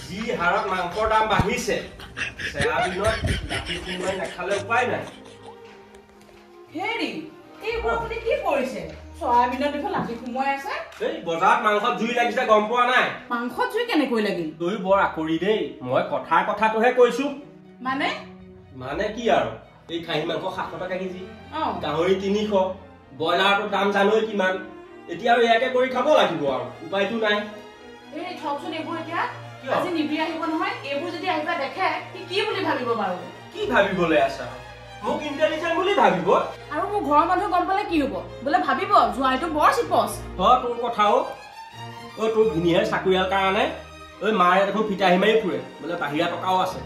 যি হাৰত মাংসৰ দাম বাঢ়িছে সয়াবিনত গাখীৰ কিনিবলৈ নাখালে উপায় নাই হেৰি এইবোৰ আপুনি কি কৰিছে সয়াবিনত দেখোন লাঠি সোমাই আছে এই বজাৰত মাংসত জুই লাগিছে গম পোৱা নাই মাংসত জুই কেনেকৈ লাগিল তই বৰ আকৰি দেই মই কথাটোহে কৈছো মানে কি আৰু এই খাহী মাংস 700 টকা কেজি গাহৰি 300 ব্ৰইলাৰটোৰ দাম জানই কিমান এতিয়া আৰু ইয়াকে কৰি খাব লাগিব আৰু উপায়টো নাই এই ঠকচোন এইবোৰ এতিয়া আজি নিবি আহিব নহয় এইবোৰ যদি আহিবা দেখে কি বুলি ভাবিব বাৰু কি ভাবিবলৈ আছা মোক ইন্টেলিজেন্ট বুলি ভাবিব আৰু মোৰ ঘৰৰ মানুহ গম পালে কি হ'ব বোলে ভাবিব জুৱাইটো বৰ চিপস তোৰ কথাও তোৰ ভিনিয়ে চাকৰিয়াল কাৰণে মাৰে দেখোন ফিটাহি মাৰি ফুৰে বোলে বাহিৰা টকাও আছে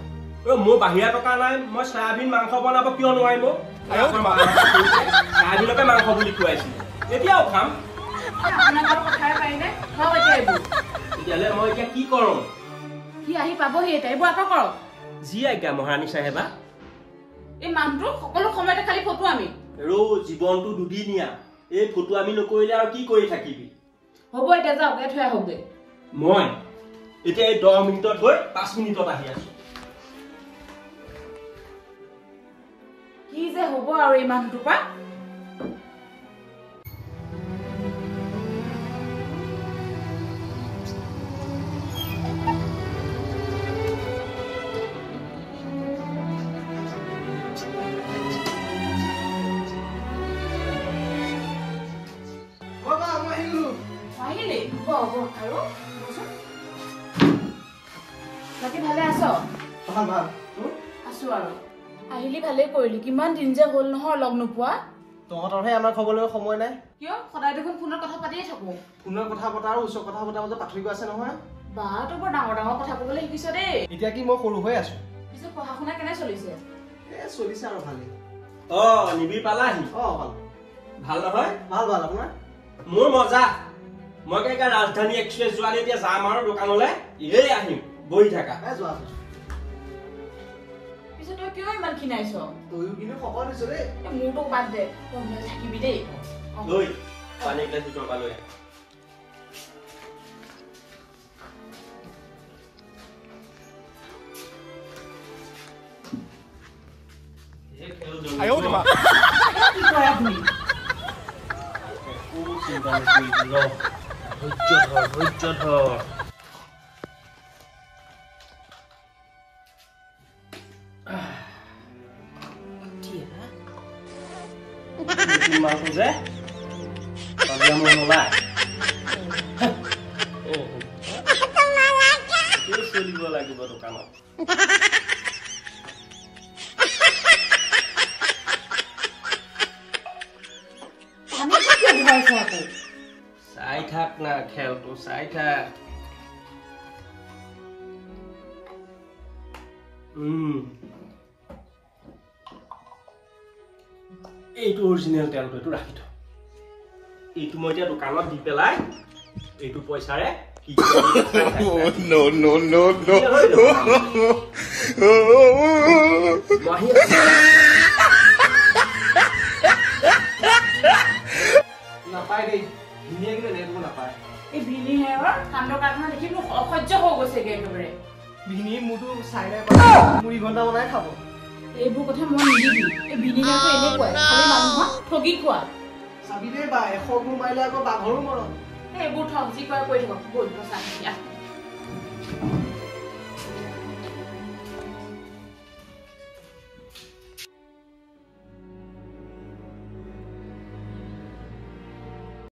মোৰ বাহিৰা টকা নাই মই সয়াবিন মাংস বনাব কিয় নোৱাৰিব সয়াবিনকে মাংস বুলি খুৱাইছিল এতিয়াও খাম তেতিয়াহ'লে মই এতিয়া কি কৰোঁ কি আহি পাবহি এতিয়া এইবোৰ আঁতৰ কৰক যি আজ্ঞা মহাৰাণী চাহেবা এই মানুহটো সকলো সময়তে খালি ফটো আমি জীৱনটো দুদিনীয়া এই ফটো আমি নকৰিলে আৰু কি কৰি থাকিবি হ'ব এতিয়া যাওক ইয়াত থৈ আহোগৈ মই এতিয়া এই 10 মিনিটত গৈ 5 মিনিটত আহি আছো কি যে হ'ব আৰু এই মানুহটোৰ পৰা আহিলি ভালে কৰিলি কিমান দিন যে হ'ল নহয় লগ নোপোৱা তহঁতৰহে আমাৰ খবৰলৈ সময় নাই কিয় সদায় দেখোন ফোনত কথা পাতিয়ে থাকো ফোনৰ কথা পতা আৰু ওচৰ কথা পতাৰ মাজত পাৰ্থক্য আছে নহয় বা তো বৰ ডাঙৰ কথা ক'বলৈ শিকিছ দেই এতিয়া কি মই সৰু হৈ আছো পিছে পঢ়া শুনা কেনে চলিছে চলিছে আৰু ভালেই নিবি পালাহি ভাল নহয় ভাল আপোনাৰ মোৰ মজা মই কেনেকা ৰাজধানী এক্সপ্ৰেছ যোৱালে এতিয়া যাম আৰু দোকানলৈ এই আহিম বহি থাকা যোৱা পিছে তই কিয় ইমান খিনাইছ তইও কিন্তু শকত হৈছ দেই মোৰতো বাদ দে তই থাকিবি দেই পানী গিলাচ ভিতৰ পৰা লৈ মাংস যে চলিব লাগিব দোকানত চাই থাক না খেলটো চাই থাক এইটো অৰিজিনেল তেলটো এইটো ৰাখি থ এইটো মই এতিয়া দোকানত দি পেলাই এইটো পইচাৰে কি নো নো নো নো নাপায় দেই ভিনিয়ে কিন্তু নেটবোৰ নাপায় এই ভিনিয়ে কান্দৰ কাৰখানা দেখি মোৰ অসহ্য হৈ গৈছেগে একেবাৰে ভিনি মোৰতো চাই নাই মুড়ি ঘণ্টা বনাই খাব এইবোৰ কথা মই নিদিবি এই ভিনিগাৰটো এনেকুৱাই খালি মানুহক ঠগি খোৱা চাবি দেই বা 100 গুণ মাৰিলে আকৌ বাঘৰো মৰণ এইবোৰ ঠগ যি কৰে কৰি থাকক বল পইচা